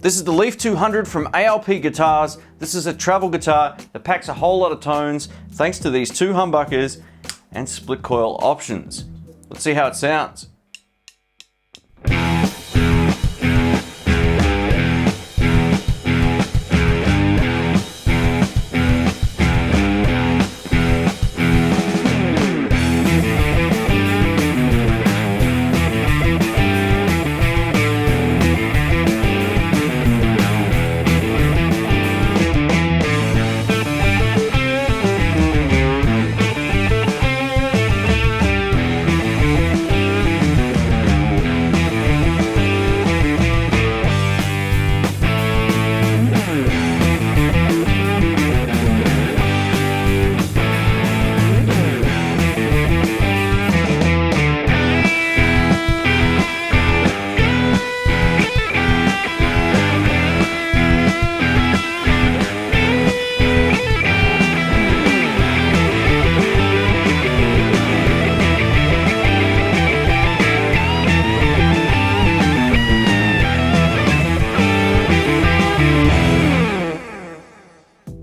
This is the LEAF-200 from ALP Guitars. This is a travel guitar that packs a whole lot of tones thanks to these two humbuckers and split coil options. Let's see how it sounds.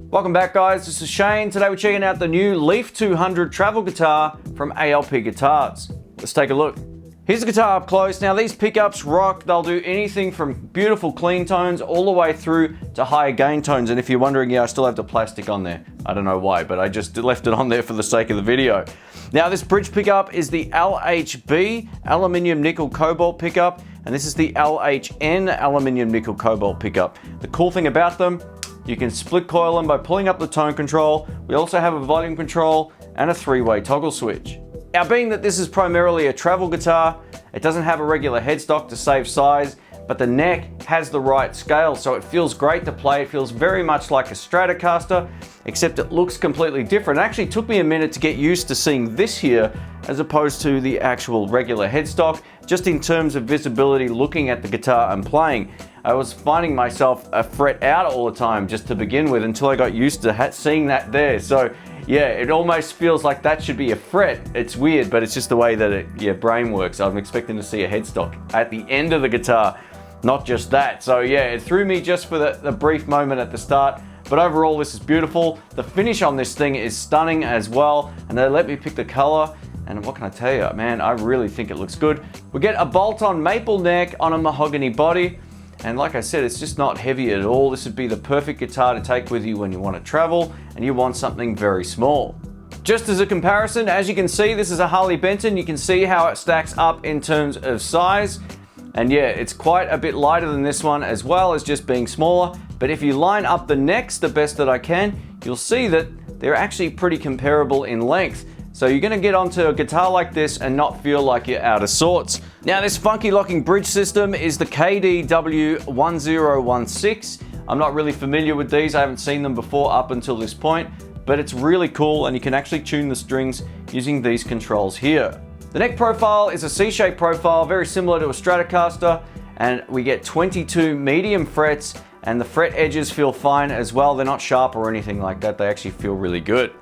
Welcome back, guys. This is Shane. Today we're checking out the new LEAF-200 travel guitar from ALP Guitars. Let's take a look. Here's the guitar up close. Now these pickups rock. They'll do anything from beautiful clean tones all the way through to higher gain tones. And if you're wondering, yeah, I still have the plastic on there. I don't know why, but I just left it on there for the sake of the video. Now this bridge pickup is the LHB, aluminium nickel cobalt pickup, and this is the LHN, aluminium nickel cobalt pickup. The cool thing about them, you can split coil them by pulling up the tone control. We also have a volume control and a three-way toggle switch. Now, being that this is primarily a travel guitar, it doesn't have a regular headstock to save size, but the neck has the right scale, so it feels great to play. It feels very much like a Stratocaster, except it looks completely different. It actually took me a minute to get used to seeing this here as opposed to the actual regular headstock, just in terms of visibility looking at the guitar I'm playing. I was finding myself a fret out all the time just to begin with until I got used to seeing that there. So yeah, it almost feels like that should be a fret. It's weird, but it's just the way that your brain works. I'm expecting to see a headstock at the end of the guitar, not just that. So yeah, it threw me just for the brief moment at the start. But overall, this is beautiful. The finish on this thing is stunning as well. And they let me pick the color. And what can I tell you, man, I really think it looks good. We get a bolt-on maple neck on a mahogany body. And like I said, it's just not heavy at all. This would be the perfect guitar to take with you when you want to travel and you want something very small. Just as a comparison, as you can see, this is a Harley Benton. You can see how it stacks up in terms of size. And yeah, it's quite a bit lighter than this one, as well as just being smaller. But if you line up the necks the best that I can, you'll see that they're actually pretty comparable in length. So you're gonna get onto a guitar like this and not feel like you're out of sorts. Now this funky locking bridge system is the KDW1016. I'm not really familiar with these. I haven't seen them before up until this point, but it's really cool and you can actually tune the strings using these controls here. The neck profile is a C-shaped profile, very similar to a Stratocaster, and we get 22 medium frets, and the fret edges feel fine as well. They're not sharp or anything like that. They actually feel really good.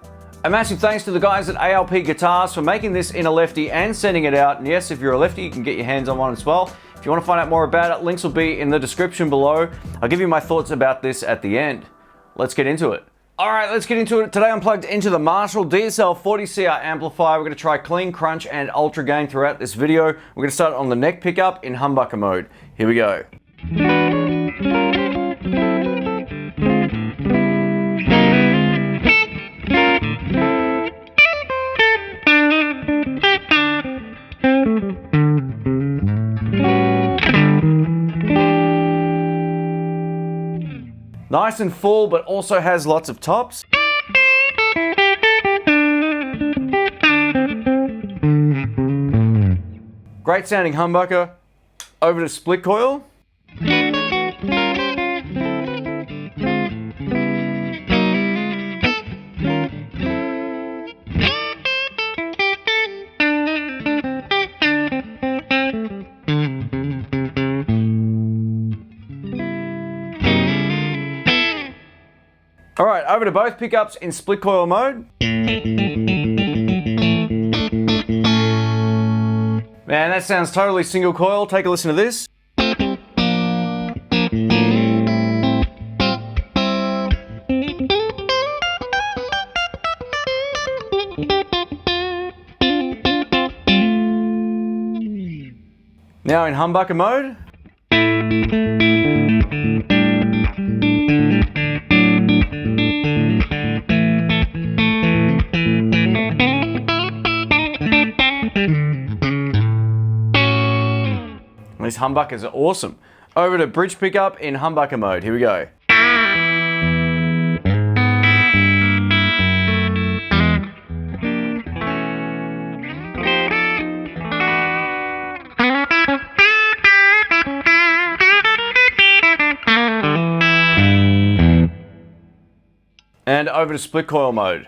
A massive thanks to the guys at ALP Guitars for making this in a lefty and sending it out. And yes, if you're a lefty, you can get your hands on one as well. If you want to find out more about it, links will be in the description below. I'll give you my thoughts about this at the end. Let's get into it. All right, let's get into it. Today I'm plugged into the Marshall DSL 40CR amplifier. We're going to try clean, crunch, and ultra gain throughout this video. We're going to start on the neck pickup in humbucker mode. Here we go. Nice and full, but also has lots of tops. Great sounding humbucker. Over to split coil. All right, over to both pickups in split coil mode. Man, that sounds totally single coil. Take a listen to this. Now in humbucker mode. These humbuckers are awesome. Over to bridge pickup in humbucker mode. Here we go. And over to split coil mode.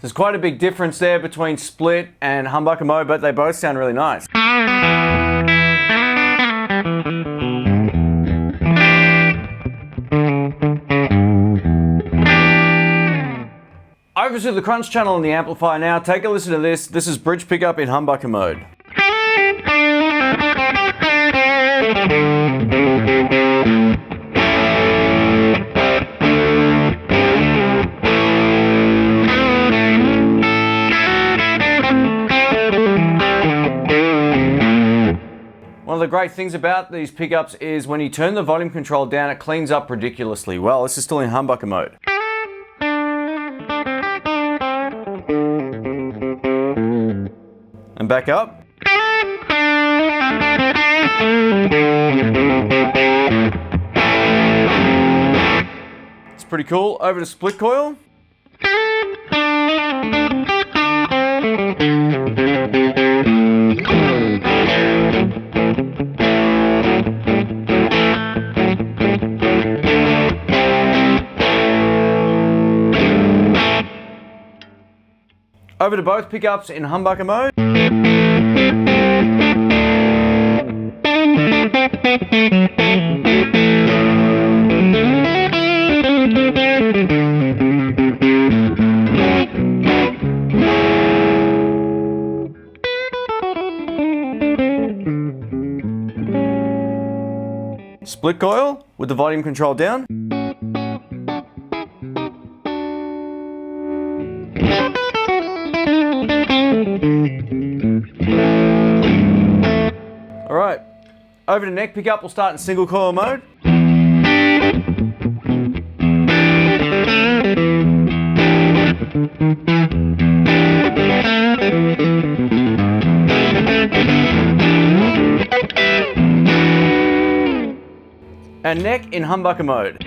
There's quite a big difference there between split and humbucker mode, but they both sound really nice. Over to the crunch channel on the amplifier now. Take a listen to this. This is bridge pickup in humbucker mode. One of the great things about these pickups is when you turn the volume control down, it cleans up ridiculously well. This is still in humbucker mode. And back up. It's pretty cool. Over to split coil. Over to both pickups in humbucker mode. Split coil with the volume control down. Alright, over to neck pickup, we'll start in single coil mode. And neck in humbucker mode.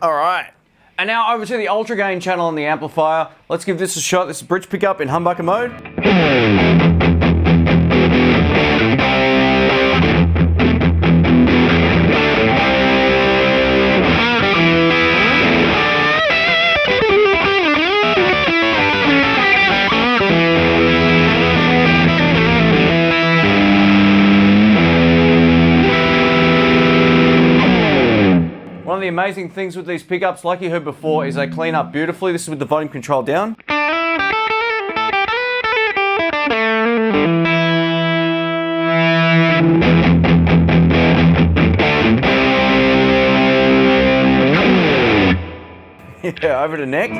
Alright, and now over to the ultra gain channel on the amplifier. Let's give this a shot. This is bridge pickup in humbucker mode. One of the amazing things with these pickups, like you heard before, is they clean up beautifully. This is with the volume control down. Yeah, over to neck.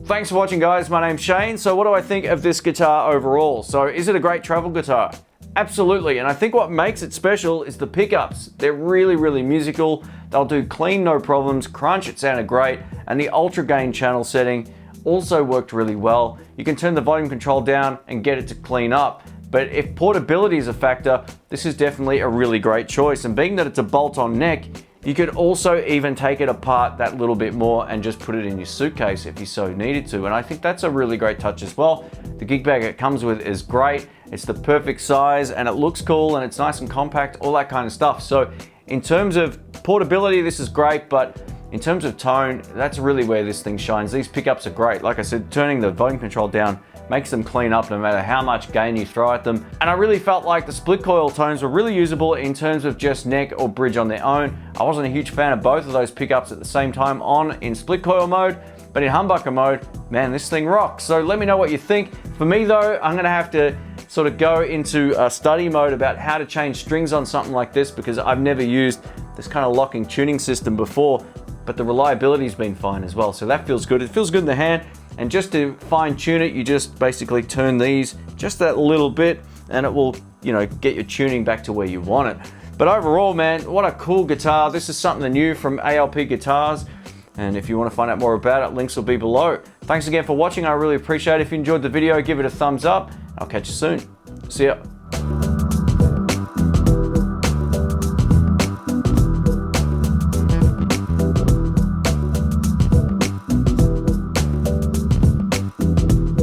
Thanks for watching, guys. My name's Shane. So what do I think of this guitar overall? So is it a great travel guitar? Absolutely, and I think what makes it special is the pickups. They're really, really musical. They'll do clean, no problems. Crunch, it sounded great. And the ultra gain channel setting also worked really well. You can turn the volume control down and get it to clean up. But if portability is a factor, this is definitely a really great choice. And being that it's a bolt-on neck, you could also even take it apart that little bit more and just put it in your suitcase if you so needed to. And I think that's a really great touch as well. The gig bag it comes with is great. It's the perfect size and it looks cool and it's nice and compact, all that kind of stuff. So in terms of portability, this is great, but in terms of tone, that's really where this thing shines. These pickups are great. Like I said, turning the volume control down makes them clean up no matter how much gain you throw at them. And I really felt like the split coil tones were really usable in terms of just neck or bridge on their own. I wasn't a huge fan of both of those pickups at the same time in split coil mode, but in humbucker mode, man, this thing rocks. So let me know what you think. For me though, I'm gonna have to sort of go into a study mode about how to change strings on something like this because I've never used this kind of locking tuning system before, but the reliability's been fine as well. So that feels good. It feels good in the hand. And just to fine tune it, you just basically turn these just that little bit and it will, you know, get your tuning back to where you want it. But overall, man, what a cool guitar. This is something new from ALP Guitars. And if you want to find out more about it, links will be below. Thanks again for watching. I really appreciate it. If you enjoyed the video, give it a thumbs up. I'll catch you soon. See ya.